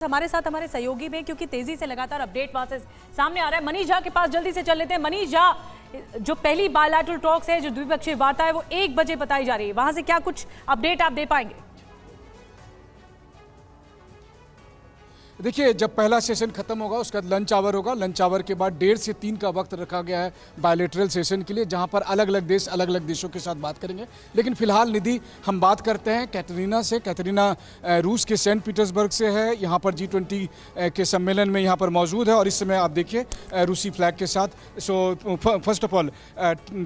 हमारे साथ हमारे सहयोगी में, क्योंकि तेजी से लगातार अपडेट वहां से सामने आ रहा है। मनीष झा के पास जल्दी से चल लेते हैं। मनीष झा, जो पहली बायलैटरल टॉक्स है, जो द्विपक्षीय वार्ता है, वो 1 बजे बताई जा रही है, वहां से क्या कुछ अपडेट आप दे पाएंगे? देखिए, जब पहला सेशन खत्म होगा उसके बाद लंच आवर होगा। लंच आवर के बाद 1:30 से 3 का वक्त रखा गया है बायलैटरल सेशन के लिए, जहां पर अलग अलग देश अलग अलग देशों के साथ बात करेंगे। लेकिन फिलहाल निधि, हम बात करते हैं कैटरीना से। कैटरीना रूस के सेंट पीटर्सबर्ग से है, यहां पर G20 के सम्मेलन में यहां पर मौजूद है और इस समय आप देखिए रूसी फ्लैग के साथ। So first of all,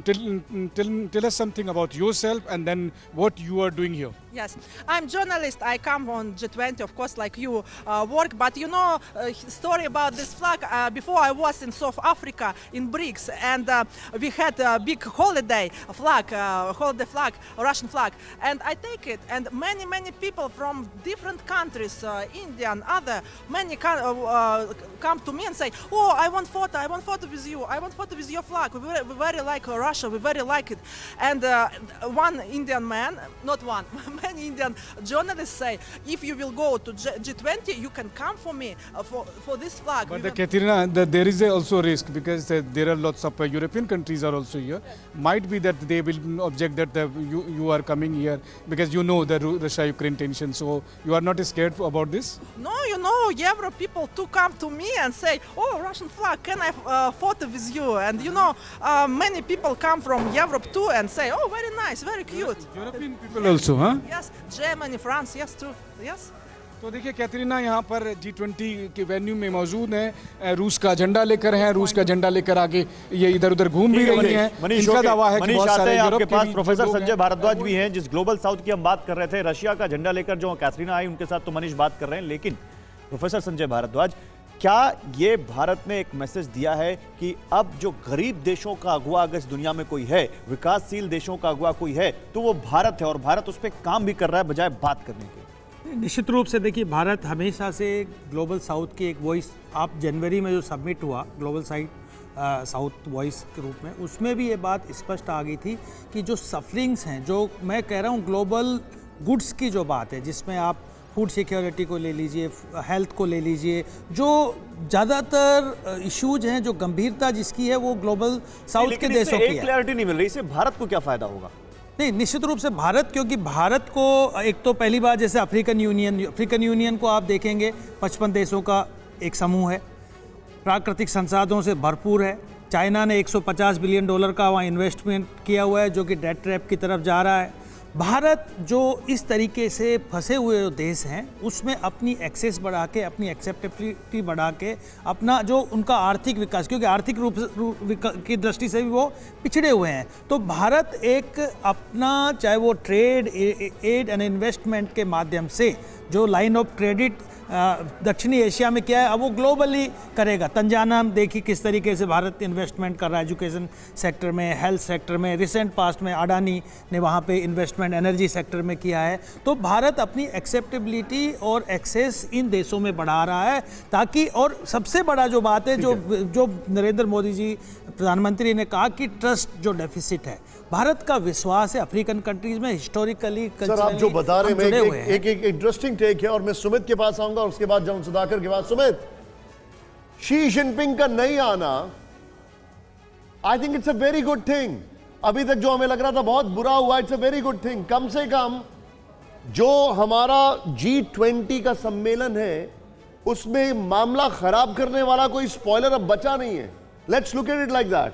tell us something about yourself and then what you are doing here. Yes, I'm journalist. I come on G20, of course, like you work. But you know, story about this flag. Before I was in South Africa in BRICS, and we had a big holiday flag, Russian flag, and I take it. And many people from different countries, India and other, many come to me and say, "Oh, I want photo with you. I want photo with your flag. We very like Russia. We very like it." And one Indian man, not one. Many Indian journalists say, if you will go to G20, you can come for me for this flag. But Katerina, there is also a risk because there are lots of European countries are also here. Might be that they will object that you are coming here because you know the Russia-Ukraine tension. So you are not scared about this? No, you know, Europe people too come to me and say, "Oh, Russian flag, can I photo with you?" And you know, many people come from Europe too and say, "Oh, very nice, very cute." European people also, huh? Yes, Germany, France, yes too, yes. तो देखिए, कैटरीना यहाँ पर G20 के venue में मौजूद हैं, रूस का झंडा लेकर हैं, रूस का झंडा लेकर आगे ये इधर उधर घूम भी रही हैं। इनका दावा है कि बहुत सारे यूरोप के पास प्रोफेसर संजय भारद्वाज भी हैं, जिस ग्लोबल साउथ की हम बात कर रहे थे, रशिया का झंडा लेकर जो कैटरीना आई, उनके साथ तो मनीष बात कर रहे हैं। लेकिन प्रोफेसर संजय भारद्वाज, क्या ये भारत ने एक मैसेज दिया है कि अब जो गरीब देशों का अगुवा अगर इस दुनिया में कोई है, विकासशील देशों का अगुवा कोई है, तो वो भारत है और भारत उस पर काम भी कर रहा है बजाय बात करने के? निश्चित रूप से देखिए, भारत हमेशा से ग्लोबल साउथ की एक वॉइस, आप जनवरी में जो सबमिट हुआ ग्लोबल साउथ वॉइस के रूप में, उसमें भी ये बात स्पष्ट आ गई थी कि जो सफरिंग्स हैं, जो मैं कह रहा हूँ ग्लोबल गुड्स की जो बात है, जिसमें आप फूड सिक्योरिटी को ले लीजिए, हेल्थ को ले लीजिए, जो ज़्यादातर इश्यूज हैं, जो गंभीरता जिसकी है, वो ग्लोबल साउथ के देशों की है। क्लैरिटी नहीं मिल रही, इससे भारत को क्या फ़ायदा होगा? नहीं, निश्चित रूप से भारत, क्योंकि भारत को एक तो पहली बार जैसे अफ्रीकन यूनियन को आप देखेंगे, 55 देशों का एक समूह है, प्राकृतिक संसाधनों से भरपूर है। चाइना ने $150 बिलियन का वहाँ इन्वेस्टमेंट किया हुआ है, जो कि डेट ट्रैप की तरफ जा रहा है। भारत जो इस तरीके से फंसे हुए जो देश हैं, उसमें अपनी एक्सेस बढ़ा के, अपनी एक्सेप्टेबिलिटी बढ़ा के, अपना जो उनका आर्थिक विकास, क्योंकि आर्थिक रूप की दृष्टि से भी वो पिछड़े हुए हैं, तो भारत एक अपना, चाहे वो ट्रेड एड एंड इन्वेस्टमेंट के माध्यम से जो लाइन ऑफ क्रेडिट दक्षिणी एशिया में किया है, अब वो ग्लोबली करेगा। तंजाना देखिए किस तरीके से भारत इन्वेस्टमेंट कर रहा है एजुकेशन सेक्टर में, हेल्थ सेक्टर में। रिसेंट पास्ट में अडानी ने वहाँ पे इन्वेस्टमेंट एनर्जी सेक्टर में किया है। तो भारत अपनी एक्सेप्टेबिलिटी और एक्सेस इन देशों में बढ़ा रहा है, ताकि, और सबसे बड़ा जो बात है, जो नरेंद्र मोदी जी प्रधानमंत्री ने कहा कि ट्रस्ट जो डेफिसिट है, भारत का विश्वास है अफ्रीकन कंट्रीज में हिस्टोरिकली। सर, आप जो बता रहे हैं एक इंटरेस्टिंग टेक है, और मैं सुमित के पास आऊंगा और उसके बाद जाऊं सुधाकर के पास। सुमित, शी जिनपिंग का नहीं आना, I think it's a very good thing. अभी तक जो हमें लग रहा था बहुत बुरा हुआ, it's a very good thing. कम से कम जो हमारा G20 का सम्मेलन है, उसमें मामला खराब करने वाला कोई स्पॉइलर अब बचा नहीं है। Let's look at it like that.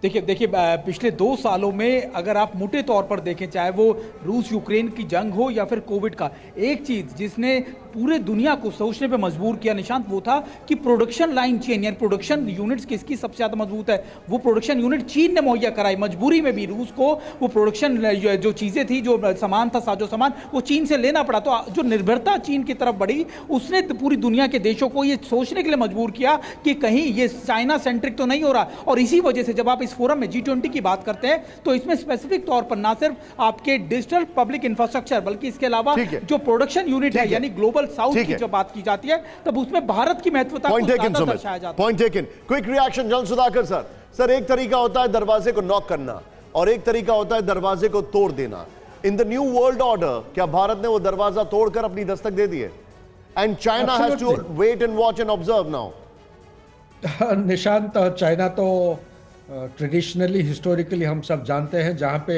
देखिए पिछले 2 सालों में अगर आप मोटे तौर पर देखें, चाहे वो रूस यूक्रेन की जंग हो या फिर कोविड का, एक चीज जिसने पूरे दुनिया को सोचने पे मजबूर किया निशांत, वो था कि प्रोडक्शन लाइन चेन, यानी प्रोडक्शन यूनिट्स किसकी सबसे ज्यादा मजबूत है, वो प्रोडक्शन यूनिट चीन ने मुहैया कराई। मजबूरी में भी रूस को वो प्रोडक्शन जो चीजें थी, जो सामान था, साजो सामान, वो चीन से लेना पड़ा। तो जो निर्भरता चीन की तरफ बढ़ी, उसने पूरी दुनिया के देशों को ये सोचने के लिए मजबूर किया कि कहीं ये चाइना सेंट्रिक तो नहीं हो रहा। और इसी वजह से जब आप इस फोरम में G20 की बात करते हैं, तो इसमें स्पेसिफिक तौर पर ना सिर्फ आपके डिजिटल पब्लिक इंफ्रास्ट्रक्चर, बल्कि इसके अलावा जो प्रोडक्शन यूनिट है, यानी ग्लोबल साउथ की जब बात की जाती है, तब उसमें भारत की महत्वता को ज्यादा दर्शाया जाता है। Point taken. Quick reaction John Sudhakar sir. एक तरीका होता है दरवाजे को नॉक करना और एक तरीका होता है दरवाजे को तोड़ देना। In the new world order क्या भारत ने वो दरवाजा तोड़कर अपनी दस्तक दे दी है? And China has to wait and watch and observe now. Nishant, China तो ट्रेडिशनली हिस्टोरिकली हम सब जानते हैं, जहाँ पे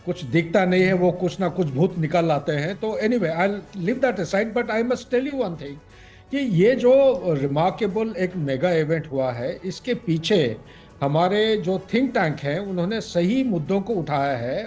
कुछ दिखता नहीं है वो कुछ ना कुछ भूत निकल आते हैं। तो anyway I leave that aside, but I must tell you one thing कि ये जो रिमार्केबल एक मेगा इवेंट हुआ है, इसके पीछे हमारे जो थिंक टैंक हैं उन्होंने सही मुद्दों को उठाया है